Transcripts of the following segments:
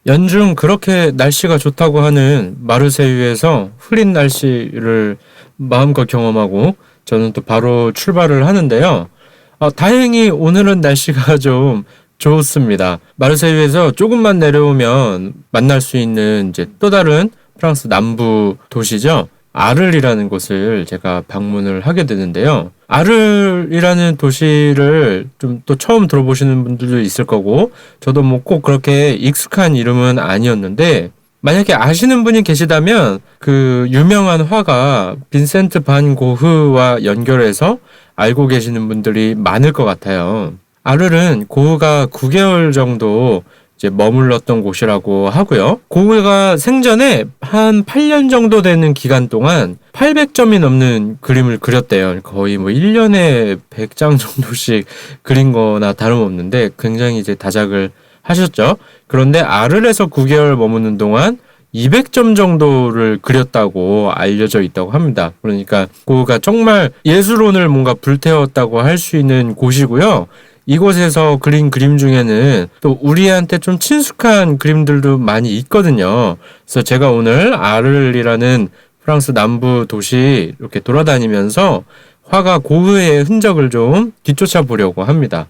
연중 그렇게 날씨가 좋다고 하는 마르세유에서 흐린 날씨를 마음껏 경험하고 저는 또 바로 출발을 하는데요. 다행히 오늘은 날씨가 좀 좋습니다. 마르세유에서 조금만 내려오면 만날 수 있는 이제 또 다른 프랑스 남부 도시죠. 아를이라는 곳을 제가 방문을 하게 되는데요. 아를이라는 도시를 좀 또 처음 들어보시는 분들도 있을 거고, 저도 뭐 꼭 그렇게 익숙한 이름은 아니었는데, 만약에 아시는 분이 계시다면 그 유명한 화가 빈센트 반 고흐와 연결해서 알고 계시는 분들이 많을 것 같아요. 아를은 고흐가 9개월 정도 이제 머물렀던 곳이라고 하고요. 고흐가 생전에 한 8년 정도 되는 기간 동안 800점이 넘는 그림을 그렸대요. 거의 뭐 1년에 100장 정도씩 그린 거나 다름없는데 굉장히 이제 다작을 하셨죠. 그런데 아를에서 9개월 머무는 동안 200점 정도를 그렸다고 알려져 있다고 합니다. 그러니까 고흐가 정말 예술혼을 뭔가 불태웠다고 할 수 있는 곳이고요. 이곳에서 그린 그림 중에는 또 우리한테 좀 친숙한 그림들도 많이 있거든요. 그래서 제가 오늘 아를이라는 프랑스 남부 도시 이렇게 돌아다니면서 화가 고흐의 흔적을 좀 뒤쫓아 보려고 합니다.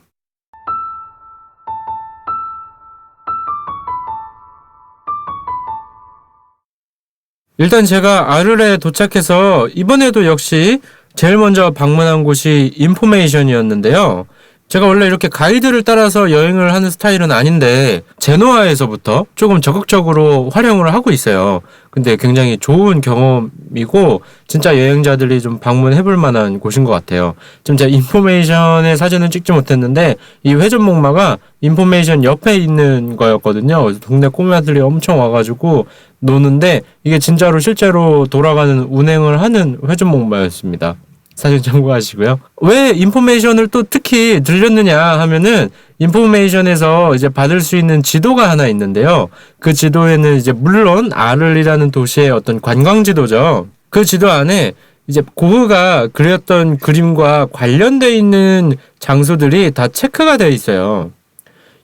일단 제가 아르레에 도착해서 이번에도 역시 제일 먼저 방문한 곳이 인포메이션이었는데요. 제가 원래 이렇게 가이드를 따라서 여행을 하는 스타일은 아닌데 제노아에서부터 조금 적극적으로 활용을 하고 있어요. 근데 굉장히 좋은 경험이고 진짜 여행자들이 좀 방문해볼 만한 곳인 것 같아요. 지금 제가 인포메이션의 사진은 찍지 못했는데 이 회전목마가 인포메이션 옆에 있는 거였거든요. 동네 꼬마들이 엄청 와가지고 노는데 이게 진짜로 실제로 돌아가는 운행을 하는 회전목마였습니다. 사진 참고하시고요. 왜 인포메이션을 또 특히 들렸느냐 하면은 인포메이션에서 이제 받을 수 있는 지도가 하나 있는데요. 그 지도에는 이제 물론 아를이라는 도시의 어떤 관광 지도죠. 그 지도 안에 이제 고흐가 그렸던 그림과 관련돼 있는 장소들이 다 체크가 되어 있어요.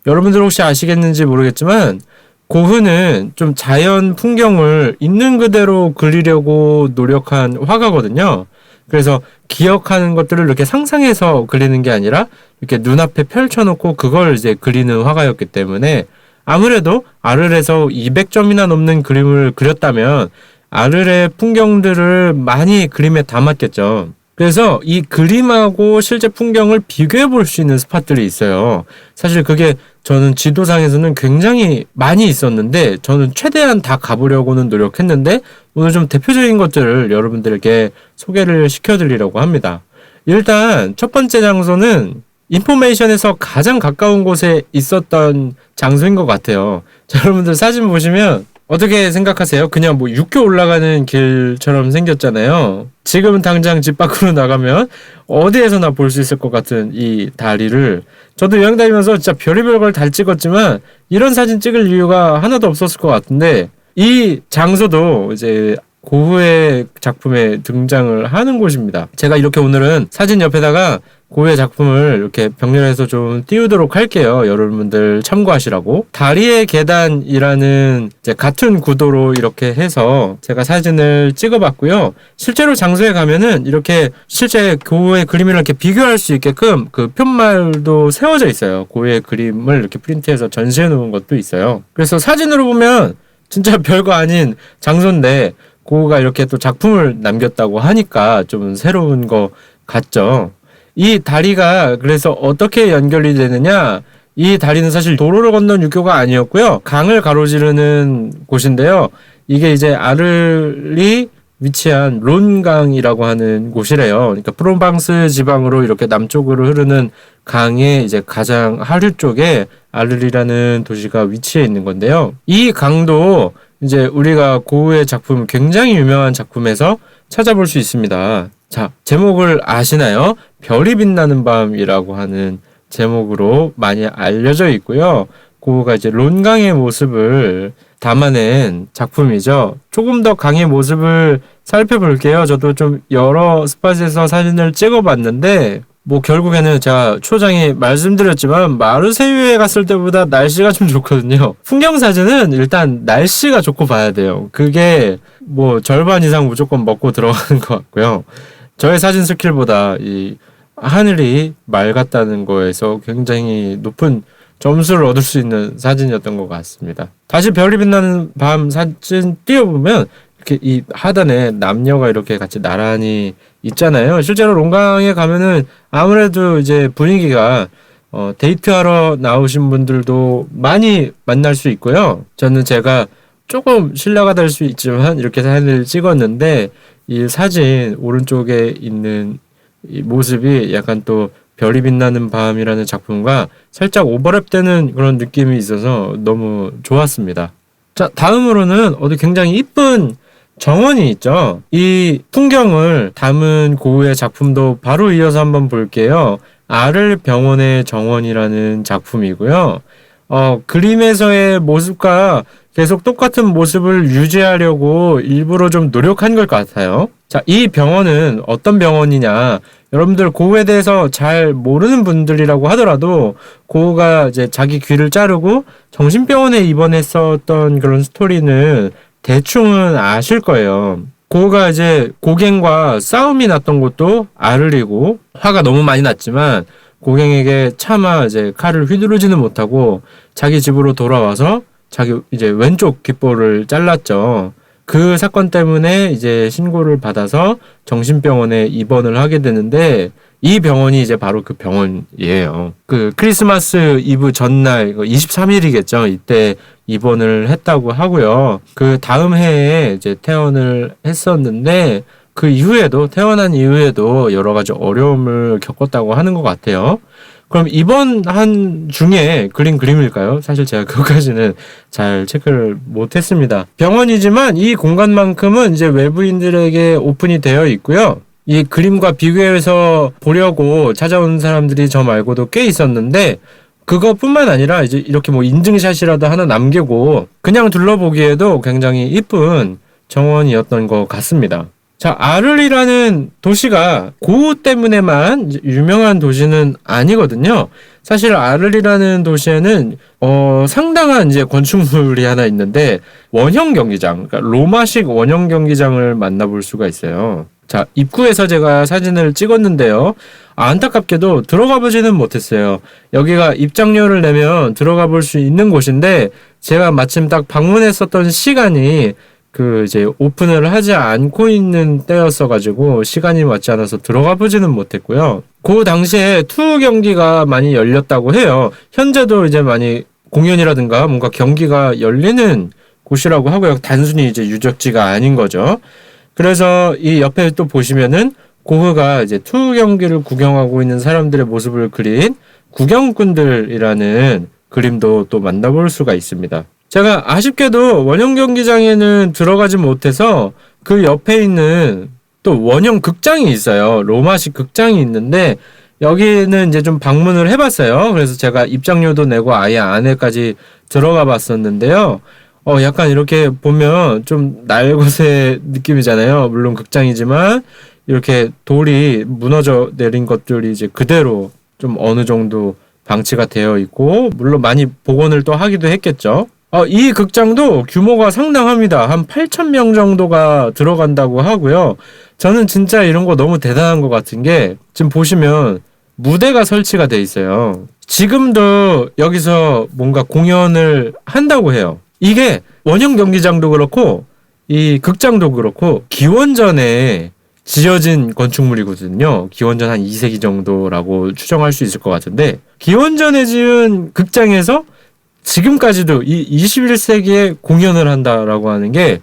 여러분들 혹시 아시겠는지 모르겠지만 고흐는 좀 자연 풍경을 있는 그대로 그리려고 노력한 화가거든요. 그래서 기억하는 것들을 이렇게 상상해서 그리는 게 아니라 이렇게 눈앞에 펼쳐놓고 그걸 이제 그리는 화가였기 때문에 아무래도 아르레에서 200점이나 넘는 그림을 그렸다면 아르레 풍경들을 많이 그림에 담았겠죠. 그래서 이 그림하고 실제 풍경을 비교해 볼 수 있는 스팟들이 있어요. 사실 그게 저는 지도상에서는 굉장히 많이 있었는데 저는 최대한 다 가보려고는 노력했는데 오늘 좀 대표적인 것들을 여러분들에게 소개를 시켜드리려고 합니다. 일단 첫 번째 장소는 인포메이션에서 가장 가까운 곳에 있었던 장소인 것 같아요. 자, 여러분들 사진 보시면 어떻게 생각하세요? 그냥 뭐 육교 올라가는 길처럼 생겼잖아요. 지금은 당장 집 밖으로 나가면 어디에서나 볼 수 있을 것 같은 이 다리를 저도 여행 다니면서 진짜 별의별 걸 다 찍었지만 이런 사진 찍을 이유가 하나도 없었을 것 같은데 이 장소도 이제 고흐의 작품에 등장을 하는 곳입니다. 제가 이렇게 오늘은 사진 옆에다가 고흐의 작품을 이렇게 병렬해서 좀 띄우도록 할게요. 여러분들 참고하시라고. 다리의 계단이라는 이제 같은 구도로 이렇게 해서 제가 사진을 찍어봤고요. 실제로 장소에 가면은 이렇게 실제 고흐의 그림을 이렇게 비교할 수 있게끔 그 편말도 세워져 있어요. 고흐의 그림을 이렇게 프린트해서 전시해 놓은 것도 있어요. 그래서 사진으로 보면 진짜 별거 아닌 장소인데 고흐가 이렇게 또 작품을 남겼다고 하니까 좀 새로운 거 같죠. 이 다리가 그래서 어떻게 연결이 되느냐? 이 다리는 사실 도로를 건넌 육교가 아니었고요. 강을 가로지르는 곳인데요. 이게 이제 아를이 위치한 론강이라고 하는 곳이래요. 그러니까 프로방스 지방으로 이렇게 남쪽으로 흐르는 강의 이제 가장 하류 쪽에 아를이라는 도시가 위치해 있는 건데요. 이 강도 이제 우리가 고흐의 작품 굉장히 유명한 작품에서 찾아볼 수 있습니다. 자, 제목을 아시나요? 별이 빛나는 밤이라고 하는 제목으로 많이 알려져 있고요. 고흐가 이제 론강의 모습을 담아낸 작품이죠. 조금 더 강의 모습을 살펴볼게요. 저도 좀 여러 스팟에서 사진을 찍어봤는데 뭐 결국에는 제가 초장에 말씀드렸지만 마르세유에 갔을 때보다 날씨가 좀 좋거든요. 풍경 사진은 일단 날씨가 좋고 봐야 돼요. 그게 뭐 절반 이상 무조건 먹고 들어가는 것 같고요. 저의 사진 스킬보다 이 하늘이 맑았다는 거에서 굉장히 높은 점수를 얻을 수 있는 사진이었던 것 같습니다. 다시 별이 빛나는 밤 사진 띄워보면 이렇게 이 하단에 남녀가 이렇게 같이 나란히 있잖아요. 실제로 롱강에 가면은 아무래도 이제 분위기가 데이트하러 나오신 분들도 많이 만날 수 있고요. 저는 제가 조금 신뢰가 될 수 있지만 이렇게 사진을 찍었는데 이 사진 오른쪽에 있는 이 모습이 약간 또 별이 빛나는 밤이라는 작품과 살짝 오버랩되는 그런 느낌이 있어서 너무 좋았습니다. 자, 다음으로는 어디 굉장히 이쁜 정원이 있죠. 이 풍경을 담은 고흐의 작품도 바로 이어서 한번 볼게요. 아를 병원의 정원이라는 작품이고요. 그림에서의 모습과 계속 똑같은 모습을 유지하려고 일부러 좀 노력한 것 같아요. 자, 이 병원은 어떤 병원이냐? 여러분들 고흐에 대해서 잘 모르는 분들이라고 하더라도 고흐가 이제 자기 귀를 자르고 정신병원에 입원했었던 그런 스토리는 대충은 아실 거예요. 고흐가 이제 고갱과 싸움이 났던 것도 아를이고 화가 너무 많이 났지만 고갱에게 차마 이제 칼을 휘두르지는 못하고 자기 집으로 돌아와서 자기 이제 왼쪽 귓볼을 잘랐죠. 그 사건 때문에 이제 신고를 받아서 정신병원에 입원을 하게 되는데 이 병원이 이제 바로 그 병원이에요. 그 크리스마스 이브 전날 23일이겠죠. 이때 입원을 했다고 하고요. 그 다음 해에 이제 퇴원을 했었는데 그 이후에도 퇴원한 이후에도 여러 가지 어려움을 겪었다고 하는 것 같아요. 그럼 입원한 중에 그린 그림일까요? 사실 제가 그것까지는 잘 체크를 못했습니다. 병원이지만 이 공간만큼은 이제 외부인들에게 오픈이 되어 있고요. 이 그림과 비교해서 보려고 찾아온 사람들이 저 말고도 꽤 있었는데 그것뿐만 아니라 이제 이렇게 뭐 인증샷이라도 하나 남기고 그냥 둘러보기에도 굉장히 이쁜 정원이었던 것 같습니다. 자, 아를이라는 도시가 고흐 때문에만 유명한 도시는 아니거든요. 사실 아를이라는 도시에는 상당한 이제 건축물이 하나 있는데 원형 경기장, 그러니까 로마식 원형 경기장을 만나볼 수가 있어요. 자, 입구에서 제가 사진을 찍었는데요. 안타깝게도 들어가 보지는 못했어요. 여기가 입장료를 내면 들어가 볼 수 있는 곳인데 제가 마침 딱 방문했었던 시간이 그 이제 오픈을 하지 않고 있는 때였어가지고 시간이 맞지 않아서 들어가 보지는 못했고요. 그 당시에 투 경기가 많이 열렸다고 해요. 현재도 이제 많이 공연이라든가 뭔가 경기가 열리는 곳이라고 하고요. 단순히 이제 유적지가 아닌 거죠. 그래서 이 옆에 또 보시면은 고흐가 이제 투 경기를 구경하고 있는 사람들의 모습을 그린 구경꾼들이라는 그림도 또 만나볼 수가 있습니다. 제가 아쉽게도 원형 경기장에는 들어가지 못해서 그 옆에 있는 또 원형 극장이 있어요. 로마식 극장이 있는데 여기는 이제 좀 방문을 해봤어요. 그래서 제가 입장료도 내고 아예 안에까지 들어가 봤었는데요. 약간 이렇게 보면 좀 날것의 느낌이잖아요. 물론 극장이지만 이렇게 돌이 무너져 내린 것들이 이제 그대로 좀 어느 정도 방치가 되어 있고 물론 많이 복원을 또 하기도 했겠죠. 이 극장도 규모가 상당합니다. 한 8,000명 정도가 들어간다고 하고요. 저는 진짜 이런 거 너무 대단한 것 같은 게 지금 보시면 무대가 설치가 돼 있어요. 지금도 여기서 뭔가 공연을 한다고 해요. 이게 원형 경기장도 그렇고 이 극장도 그렇고 기원전에 지어진 건축물이거든요. 기원전 한 2세기 정도라고 추정할 수 있을 것 같은데 기원전에 지은 극장에서 지금까지도 이 21세기에 공연을 한다라고 하는 게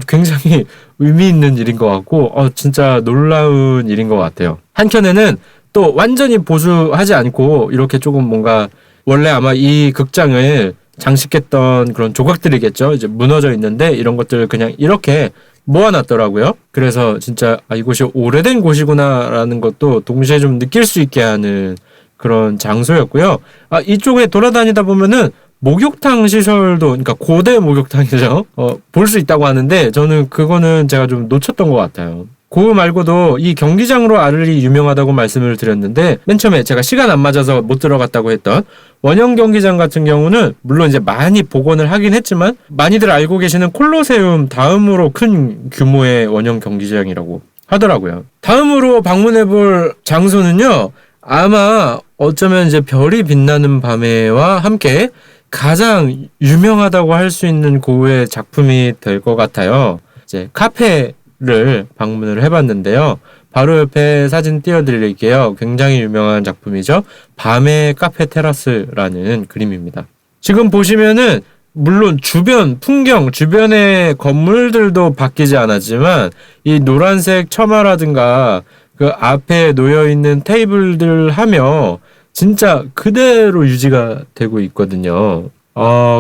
굉장히 의미 있는 일인 것 같고 진짜 놀라운 일인 것 같아요. 한켠에는 또 완전히 보수하지 않고 이렇게 조금 뭔가 원래 아마 이 극장을 장식했던 그런 조각들이겠죠. 이제 무너져 있는데 이런 것들을 그냥 이렇게 모아놨더라고요. 그래서 진짜 이곳이 오래된 곳이구나라는 것도 동시에 좀 느낄 수 있게 하는 그런 장소였고요. 이쪽에 돌아다니다 보면은 목욕탕 시설도, 그러니까 고대 목욕탕이죠. 볼 수 있다고 하는데 저는 그거는 제가 좀 놓쳤던 것 같아요. 고흐 말고도 이 경기장으로 아르이 유명하다고 말씀을 드렸는데 맨 처음에 제가 시간 안 맞아서 못 들어갔다고 했던 원형 경기장 같은 경우는 물론 이제 많이 복원을 하긴 했지만 많이들 알고 계시는 콜로세움 다음으로 큰 규모의 원형 경기장이라고 하더라고요. 다음으로 방문해볼 장소는요. 아마 어쩌면 이제 별이 빛나는 밤에와 함께 가장 유명하다고 할 수 있는 고흐의 작품이 될 것 같아요. 이제 카페를 방문을 해봤는데요. 바로 옆에 사진 띄워드릴게요. 굉장히 유명한 작품이죠. 밤의 카페 테라스라는 그림입니다. 지금 보시면은 물론 주변 풍경, 주변의 건물들도 바뀌지 않았지만 이 노란색 처마라든가 그 앞에 놓여있는 테이블들 하며 진짜 그대로 유지가 되고 있거든요.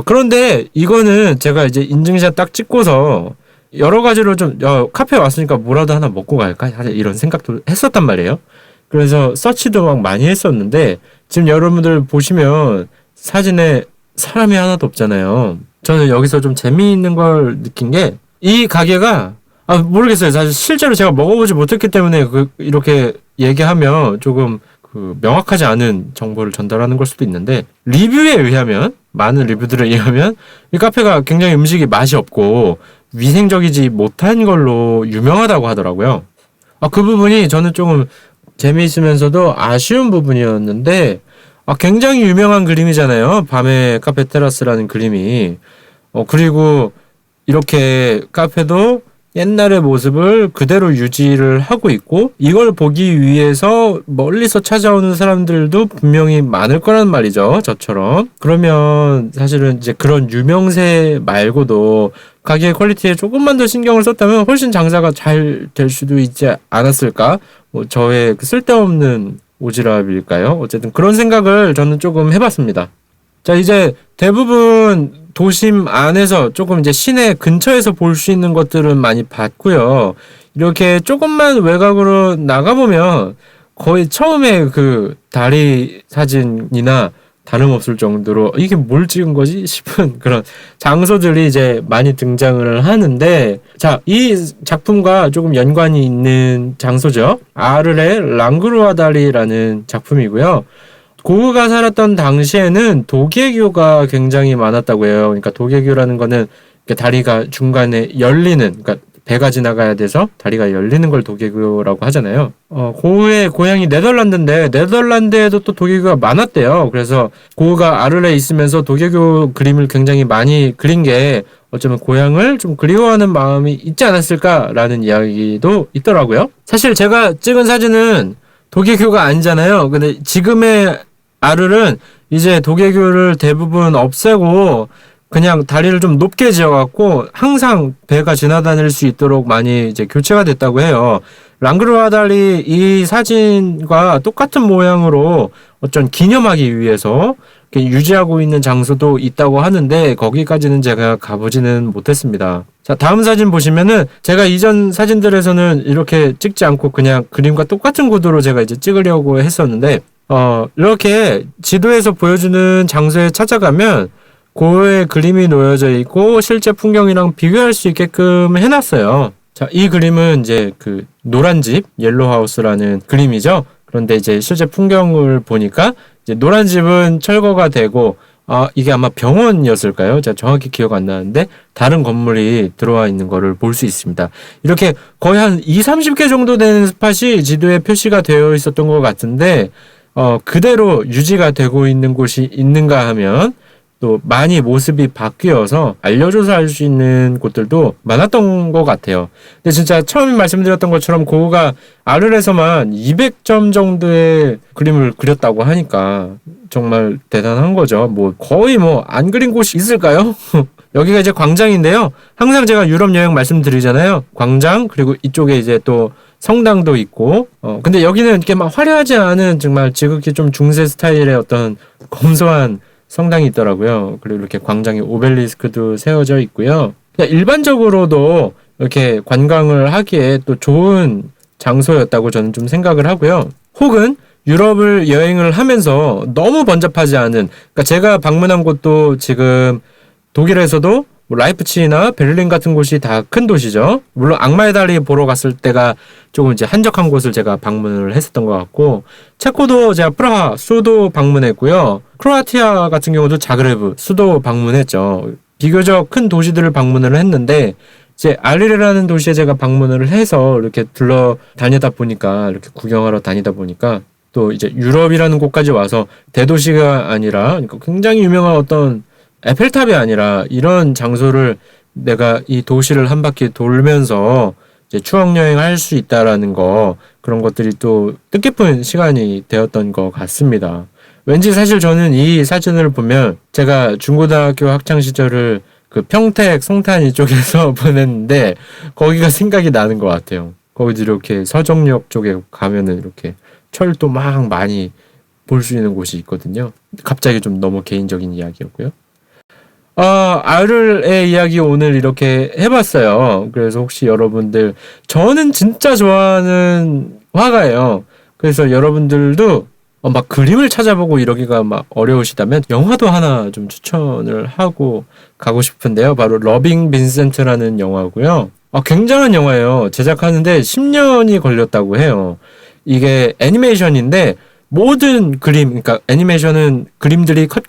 그런데 이거는 제가 이제 인증샷 딱 찍고서 여러 가지로 좀 카페 왔으니까 뭐라도 하나 먹고 갈까? 사실 이런 생각도 했었단 말이에요. 그래서 서치도 막 많이 했었는데 지금 여러분들 보시면 사진에 사람이 하나도 없잖아요. 저는 여기서 좀 재미있는 걸 느낀 게 이 가게가 모르겠어요. 사실 실제로 제가 먹어보지 못했기 때문에 이렇게 얘기하면 조금 명확하지 않은 정보를 전달하는 걸 수도 있는데 리뷰에 의하면 많은 리뷰들에 의하면 이 카페가 굉장히 음식이 맛이 없고 위생적이지 못한 걸로 유명하다고 하더라고요. 그 부분이 저는 조금 재미있으면서도 아쉬운 부분이었는데 굉장히 유명한 그림이잖아요. 밤의 카페 테라스라는 그림이. 그리고 이렇게 카페도 옛날의 모습을 그대로 유지를 하고 있고 이걸 보기 위해서 멀리서 찾아오는 사람들도 분명히 많을 거란 말이죠. 저처럼. 그러면 사실은 이제 그런 유명세 말고도 가게 퀄리티에 조금만 더 신경을 썼다면 훨씬 장사가 잘 될 수도 있지 않았을까? 저의 쓸데없는 오지랖일까요? 어쨌든 그런 생각을 저는 조금 해봤습니다. 자, 이제 대부분 도심 안에서 조금 이제 시내 근처에서 볼 수 있는 것들은 많이 봤고요. 이렇게 조금만 외곽으로 나가보면 거의 처음에 그 다리 사진이나 다름없을 정도로 이게 뭘 찍은 거지 싶은 그런 장소들이 이제 많이 등장을 하는데 자, 이 작품과 조금 연관이 있는 장소죠. 아르레 랑그루아다리라는 작품이고요. 고흐가 살았던 당시에는 도계교가 굉장히 많았다고 해요. 그러니까 도계교라는 거는 다리가 중간에 열리는, 그러니까 배가 지나가야 돼서 다리가 열리는 걸 도계교라고 하잖아요. 고흐의 고향이 네덜란드인데 네덜란드에도 또 도계교가 많았대요. 그래서 고흐가 아르레에 있으면서 도계교 그림을 굉장히 많이 그린 게 어쩌면 고향을 좀 그리워하는 마음이 있지 않았을까라는 이야기도 있더라고요. 사실 제가 찍은 사진은 도계교가 아니잖아요. 근데 지금의 아르는 이제 도계교를 대부분 없애고 그냥 다리를 좀 높게 지어갖고 항상 배가 지나다닐 수 있도록 많이 이제 교체가 됐다고 해요. 랑그루아다리 이 사진과 똑같은 모양으로 어쩐 기념하기 위해서 유지하고 있는 장소도 있다고 하는데 거기까지는 제가 가보지는 못했습니다. 자, 다음 사진 보시면은 제가 이전 사진들에서는 이렇게 찍지 않고 그냥 그림과 똑같은 구도로 제가 이제 찍으려고 했었는데 이렇게 지도에서 보여주는 장소에 찾아가면 고흐의 그림이 놓여져 있고 실제 풍경이랑 비교할 수 있게끔 해놨어요. 자, 이 그림은 이제 그 노란 집 옐로우하우스라는 그림이죠. 그런데 이제 실제 풍경을 보니까 이제 노란 집은 철거가 되고 이게 아마 병원이었을까요? 제가 정확히 기억 안 나는데 다른 건물이 들어와 있는 거를 볼 수 있습니다. 이렇게 거의 한 20-30개 정도 되는 스팟이 지도에 표시가 되어 있었던 것 같은데 그대로 유지가 되고 있는 곳이 있는가 하면 또 많이 모습이 바뀌어서 알려줘서 알 수 있는 곳들도 많았던 것 같아요. 근데 진짜 처음에 말씀드렸던 것처럼 고흐가 아르레에서만 200점 정도의 그림을 그렸다고 하니까 정말 대단한 거죠. 거의 안 그린 곳이 있을까요? 여기가 이제 광장인데요. 항상 제가 유럽 여행 말씀드리잖아요. 광장, 그리고 이쪽에 이제 또 성당도 있고, 근데 여기는 이렇게 막 화려하지 않은 정말 지극히 좀 중세 스타일의 어떤 검소한 성당이 있더라고요. 그리고 이렇게 광장에 오벨리스크도 세워져 있고요. 일반적으로도 이렇게 관광을 하기에 또 좋은 장소였다고 저는 좀 생각을 하고요. 혹은 유럽을 여행을 하면서 너무 번잡하지 않은, 그러니까 제가 방문한 곳도 지금 독일에서도 뭐 라이프치히나 베를린 같은 곳이 다 큰 도시죠. 물론 악마의 다리 보러 갔을 때가 조금 이제 한적한 곳을 제가 방문을 했었던 것 같고, 체코도 제가 프라하 수도 방문했고요. 크로아티아 같은 경우도 자그레브 수도 방문했죠. 비교적 큰 도시들을 방문을 했는데, 이제 알리레라는 도시에 제가 방문을 해서 이렇게 둘러 다니다 보니까, 이렇게 구경하러 다니다 보니까 또 이제 유럽이라는 곳까지 와서 대도시가 아니라, 그러니까 굉장히 유명한 어떤 에펠탑이 아니라 이런 장소를 내가 이 도시를 한 바퀴 돌면서 이제 추억 여행할 수 있다라는 거, 그런 것들이 또 뜻깊은 시간이 되었던 것 같습니다. 왠지 사실 저는 이 사진을 보면 제가 중고등학교 학창 시절을 그 평택 송탄 이쪽에서 보냈는데 거기가 생각이 나는 것 같아요. 거기도 이렇게 서정역 쪽에 가면은 이렇게 철도 막 많이 볼 수 있는 곳이 있거든요. 갑자기 좀 너무 개인적인 이야기였고요. 아르의 이야기 오늘 이렇게 해봤어요. 그래서 혹시 여러분들, 저는 진짜 좋아하는 화가예요. 그래서 여러분들도 막 그림을 찾아보고 이러기가 막 어려우시다면 영화도 하나 좀 추천을 하고 가고 싶은데요. 바로 러빙 빈센트라는 영화고요. 굉장한 영화예요. 제작하는데 10년이 걸렸다고 해요. 이게 애니메이션인데 모든 그림, 그러니까 애니메이션은 그림들이 컷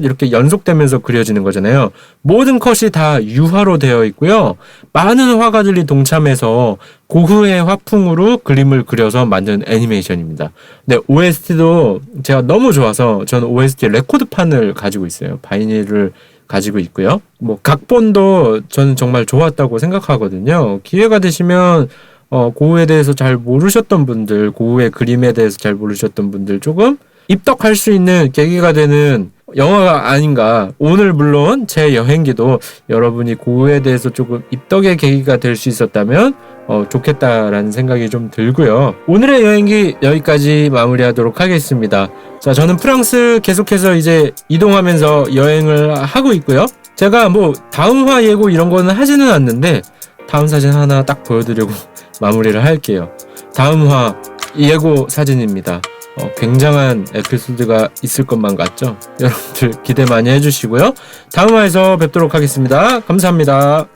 이렇게 연속되면서 그려지는 거잖아요. 모든 컷이 다 유화로 되어 있고요. 많은 화가들이 동참해서 고흐의 화풍으로 그림을 그려서 만든 애니메이션입니다. 근데 OST도 제가 너무 좋아서 저는 OST 레코드판을 가지고 있어요. 바이닐을 가지고 있고요. 뭐 각본도 저는 정말 좋았다고 생각하거든요. 기회가 되시면 고흐에 대해서 잘 모르셨던 분들, 고흐의 그림에 대해서 잘 모르셨던 분들 조금 입덕할 수 있는 계기가 되는 영화가 아닌가. 오늘 물론 제 여행기도 여러분이 고흐에 대해서 조금 입덕의 계기가 될 수 있었다면 좋겠다라는 생각이 좀 들고요. 오늘의 여행기 여기까지 마무리하도록 하겠습니다. 자, 저는 프랑스 계속해서 이제 이동하면서 여행을 하고 있고요. 제가 뭐 다음화 예고 이런 거는 하지는 않는데 다음 사진 하나 딱 보여드리고 마무리를 할게요. 다음화 예고 사진입니다. 굉장한 에피소드가 있을 것만 같죠? 여러분들 기대 많이 해주시고요. 다음화에서 뵙도록 하겠습니다. 감사합니다.